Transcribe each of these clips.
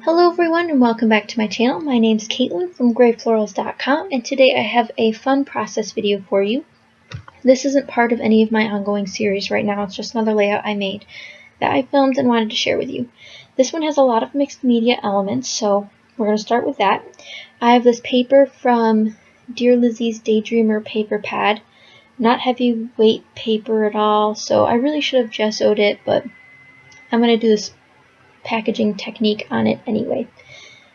Hello everyone and welcome back to my channel. My name is Caitlin from Florals.com, and today I have a fun process video for you. This isn't part of any of my ongoing series right now, it's just another layout I made that I filmed and wanted to share with you. This one has a lot of mixed media elements, so we're going to start with that. I have this paper from Dear Lizzie's Daydreamer paper pad. Not heavyweight paper at all, so I really should have gessoed it, but I'm going to do this packaging technique on it anyway.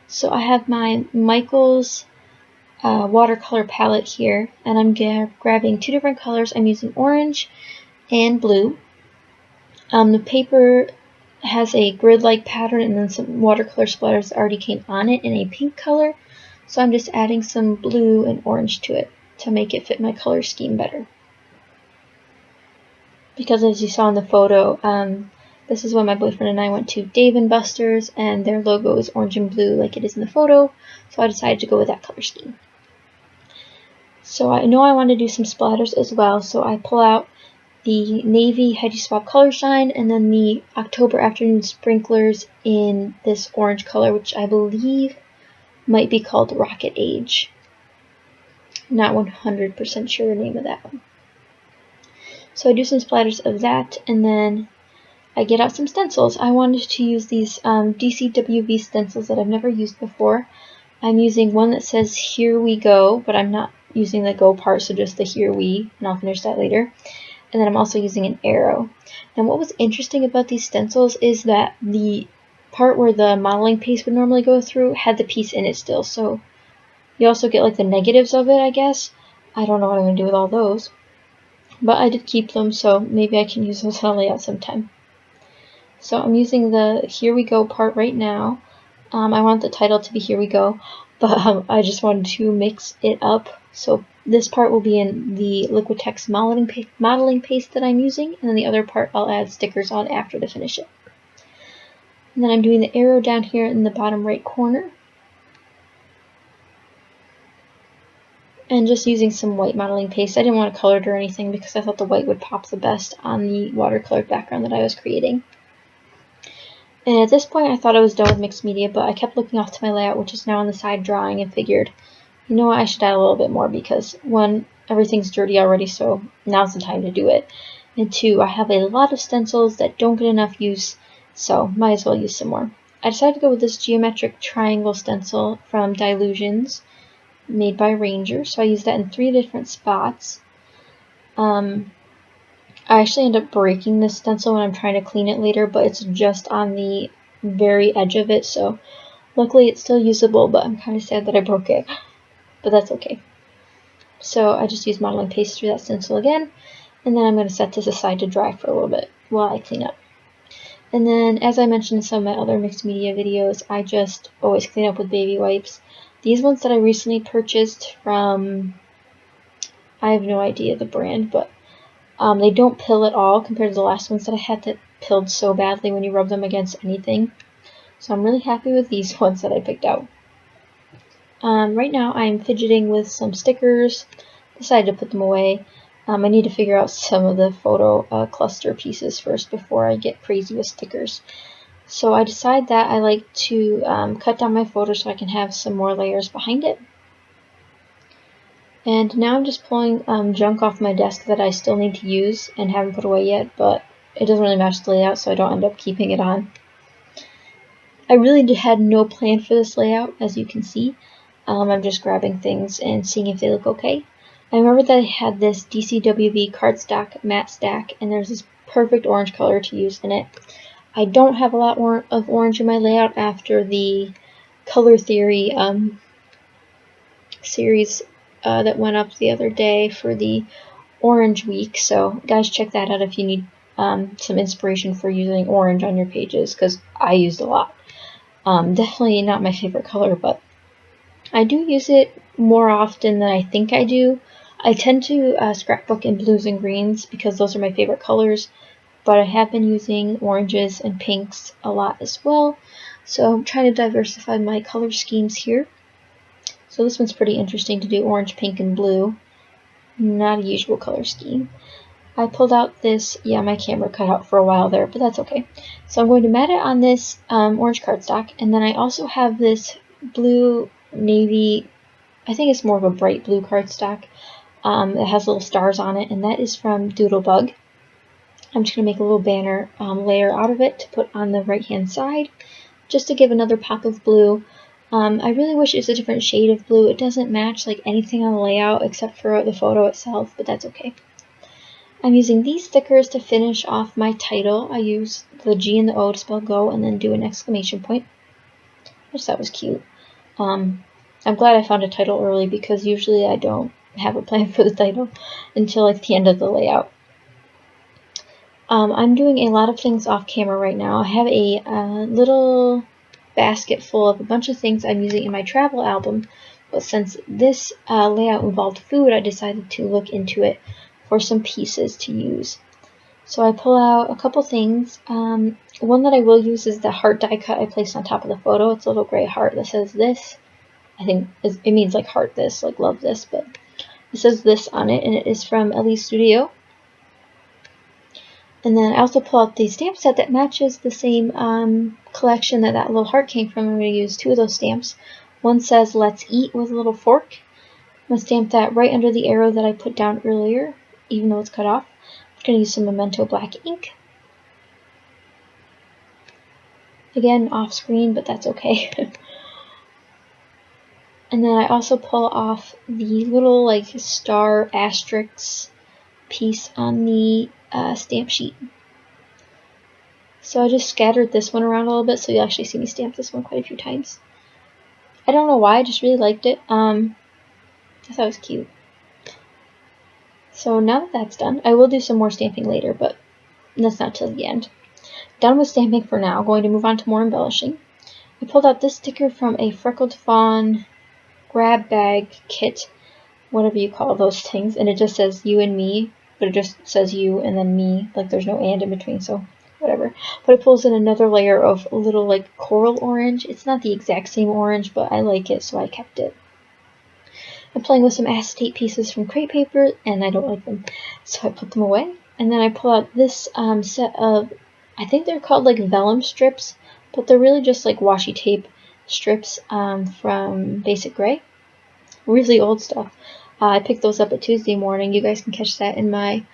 So I have my Michaels watercolor palette here, and I'm grabbing two different colors. I'm using orange and blue. The paper has a grid-like pattern and then some watercolor splatters that already came on it in a pink color, so I'm just adding some blue and orange to it to make it fit my color scheme better. Because as you saw in the photo, this is when my boyfriend and I went to Dave & Buster's, and their logo is orange and blue like it is in the photo, so I decided to go with that color scheme. So I know I want to do some splatters as well, so I pull out the Navy Heady Swap Color Shine and then the October Afternoon Sprinklers in this orange color, which I believe might be called Rocket Age. Not 100% sure the name of that one. So I do some splatters of that, and then I get out some stencils. I wanted to use these DCWV stencils that I've never used before. I'm using one that says Here We Go, but I'm not using the go part, so just the Here We, and I'll finish that later. And then I'm also using an arrow. And what was interesting about these stencils is that the part where the modeling paste would normally go through had the piece in it still, so you also get like the negatives of it, I guess. I don't know what I'm going to do with all those. But I did keep them, so maybe I can use those on a layout sometime. So I'm using the Here We Go part right now. I want the title to be Here We Go, but I just wanted to mix it up. So this part will be in the Liquitex modeling paste that I'm using, and then the other part I'll add stickers on after to finish it. And then I'm doing the arrow down here in the bottom right corner. And just using some white modeling paste. I didn't want to color it or anything because I thought the white would pop the best on the watercolor background that I was creating. And at this point I thought I was done with mixed media, but I kept looking off to my layout, which is now on the side drawing, and figured, you know what, I should add a little bit more because one, everything's dirty already, so now's the time to do it. And two, I have a lot of stencils that don't get enough use, so might as well use some more. I decided to go with this geometric triangle stencil from Dilutions, made by Ranger, so I used that in 3 different spots. I actually end up breaking this stencil when I'm trying to clean it later, but it's just on the very edge of it, so luckily it's still usable, but I'm kind of sad that I broke it, but that's okay. So I just use modeling paste through that stencil again, and then I'm going to set this aside to dry for a little bit while I clean up. And then, as I mentioned in some of my other mixed media videos, I just always clean up with baby wipes. These ones that I recently purchased from, I have no idea the brand, but they don't pill at all compared to the last ones that I had that pilled so badly when you rub them against anything. So I'm really happy with these ones that I picked out. Right now I'm fidgeting with some stickers. Decided to put them away. I need to figure out some of the photo cluster pieces first before I get crazy with stickers. So I decide that I like to cut down my photo so I can have some more layers behind it. And now I'm just pulling junk off my desk that I still need to use and haven't put away yet, but it doesn't really match the layout, so I don't end up keeping it on. I really had no plan for this layout, as you can see. I'm just grabbing things and seeing if they look okay. I remember that I had this DCWV cardstock matte stack, and there's this perfect orange color to use in it. I don't have a lot more of orange in my layout after the Color Theory series that went up the other day for the Orange Week, so guys, check that out if you need some inspiration for using orange on your pages, because I used a lot. Definitely not my favorite color, but I do use it more often than I think I do. I tend to scrapbook in blues and greens because those are my favorite colors, but I have been using oranges and pinks a lot as well, so I'm trying to diversify my color schemes here. So this one's pretty interesting to do orange, pink, and blue. Not a usual color scheme. I pulled out this, yeah, my camera cut out for a while there, but that's okay. So I'm going to mat it on this orange cardstock, and then I also have this blue navy, I think it's more of a bright blue cardstock. It has little stars on it, and that is from Doodlebug. I'm just going to make a little banner layer out of it to put on the right hand side, just to give another pop of blue. I really wish it was a different shade of blue. It doesn't match like anything on the layout except for the photo itself, but that's okay. I'm using these stickers to finish off my title. I use the G and the O to spell go and then do an exclamation point. I just thought it was cute. I'm glad I found a title early because usually I don't have a plan for the title until like the end of the layout. I'm doing a lot of things off camera right now. I have a little basket full of a bunch of things I'm using in my travel album, but since this layout involved food, I decided to look into it for some pieces to use. So I pull out a couple things. One that I will use is the heart die cut I placed on top of the photo. It's a little gray heart that says this. I think it means like heart this, like love this, but it says this on it, and it is from Ellie's Studio. And then I also pull out the stamp set that matches the same collection that little heart came from. I'm going to use two of those stamps. One says let's eat with a little fork. I'm going to stamp that right under the arrow that I put down earlier, even though it's cut off. I'm going to use some Memento black ink. Again, off screen, but that's okay. And then I also pull off the little like star asterisk piece on the stamp sheet. So I just scattered this one around a little bit, so you'll actually see me stamp this one quite a few times. I don't know why, I just really liked it. I thought it was cute. So now that that's done, I will do some more stamping later, but that's not till the end. Done with stamping for now, going to move on to more embellishing. I pulled out this sticker from a Freckled Fawn grab bag kit, whatever you call those things, and it just says you and me, but it just says you and then me, like there's no and in between, so whatever. But it pulls in another layer of a little like coral orange. It's not the exact same orange, but I like it, so I kept it. I'm playing with some acetate pieces from crepe paper, and I don't like them, so I put them away. And then I pull out this set of, I think they're called like vellum strips, but they're really just like washi tape strips from Basic Gray. Really old stuff. I picked those up at Tuesday morning. You guys can catch that in my,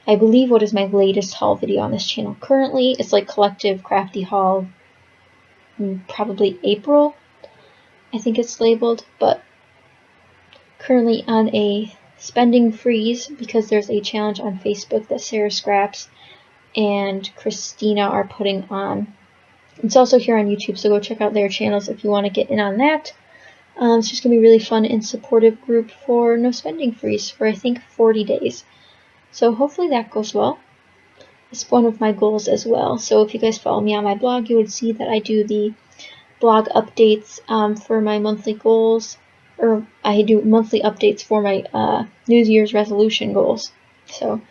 I believe, what is my latest haul video on this channel currently. It's like Collective Crafty Haul, probably April, I think it's labeled, but currently on a spending freeze because there's a challenge on Facebook that Sarah Scraps and Christina are putting on. It's also here on YouTube, so go check out their channels if you want to get in on that. It's just going to be a really fun and supportive group for no spending freeze for I think 40 days. So hopefully that goes well. It's one of my goals as well. So if you guys follow me on my blog, you would see that I do the blog updates for my monthly goals, or I do monthly updates for my New Year's resolution goals. So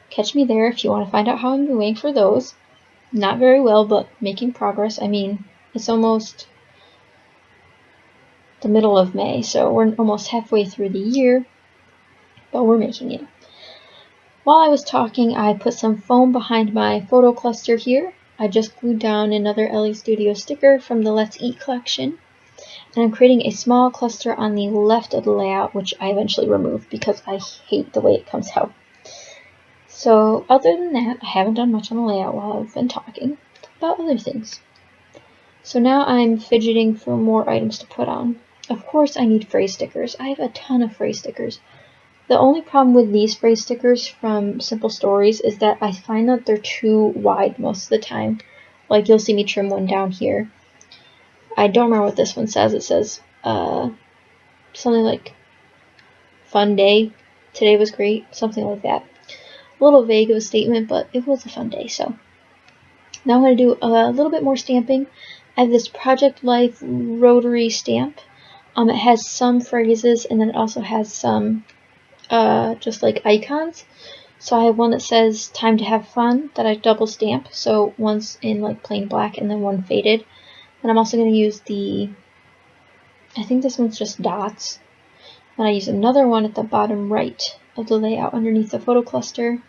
catch me there if you want to find out how I'm doing for those. Not very well, but making progress. I mean, it's almost the middle of May, so we're almost halfway through the year, but we're making it. While I was talking, I put some foam behind my photo cluster here. I just glued down another Ellie Studio sticker from the Let's Eat collection, and I'm creating a small cluster on the left of the layout, which I eventually removed because I hate the way it comes out. So other than that, I haven't done much on the layout while I've been talking about other things. So now I'm fidgeting for more items to put on. Of course I need phrase stickers. I have a ton of phrase stickers. The only problem with these phrase stickers from Simple Stories is that I find that they're too wide most of the time. Like you'll see me trim one down here. I don't remember what this one says. It says something like fun day, today was great, something like that. A little vague of a statement, but it was a fun day. So now I'm going to do a little bit more stamping. I have this Project Life rotary stamp. It has some phrases, and then it also has some just like icons. So I have one that says time to have fun that I double stamp. So one's in like plain black and then one faded. And I'm also going to use I think this one's just dots. And I use another one at the bottom right of the layout underneath the photo cluster.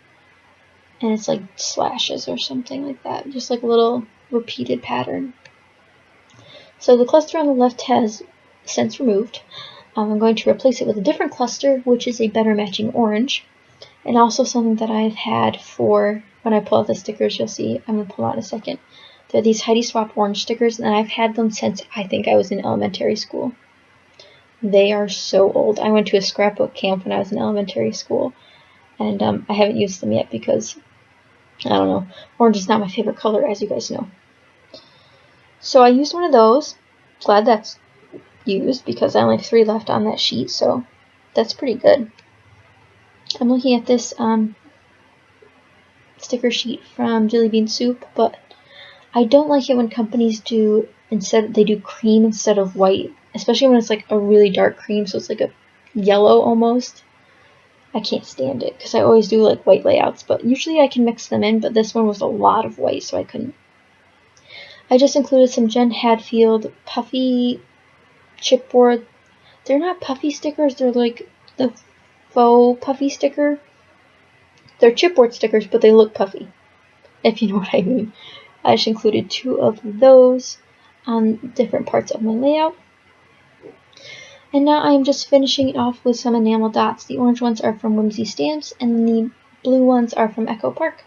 and it's like slashes or something like that, just like a little repeated pattern. So the cluster on the left has since removed. I'm going to replace it with a different cluster, which is a better matching orange, and also something that I've had for when I pull out the stickers. You'll see, I'm going to pull out in a second. They're these Heidi Swap orange stickers, and I've had them since I think I was in elementary school. They are so old. I went to a scrapbook camp when I was in elementary school, and I haven't used them yet because, I don't know, orange is not my favorite color, as you guys know. So I used one of those. Glad that's used because I only have 3 left on that sheet, so that's pretty good. I'm looking at this sticker sheet from Jelly Bean Soup, but I don't like it when companies do cream instead of white, especially when it's like a really dark cream, so it's like a yellow almost. I can't stand it because I always do like white layouts, but usually I can mix them in, but this one was a lot of white, so I couldn't. I just included some Jen Hadfield puffy chipboard. They're not puffy stickers, they're like the faux puffy sticker. They're chipboard stickers, but they look puffy, if you know what I mean. I just included 2 of those on different parts of my layout. And now I am just finishing it off with some enamel dots. The orange ones are from Whimsy Stamps, and the blue ones are from Echo Park.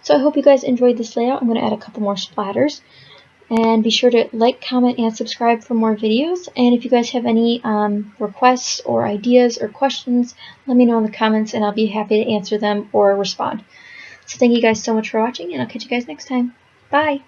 So I hope you guys enjoyed this layout. I'm going to add a couple more splatters. And be sure to like, comment, and subscribe for more videos. And if you guys have any requests or ideas or questions, let me know in the comments, and I'll be happy to answer them or respond. So thank you guys so much for watching, and I'll catch you guys next time. Bye!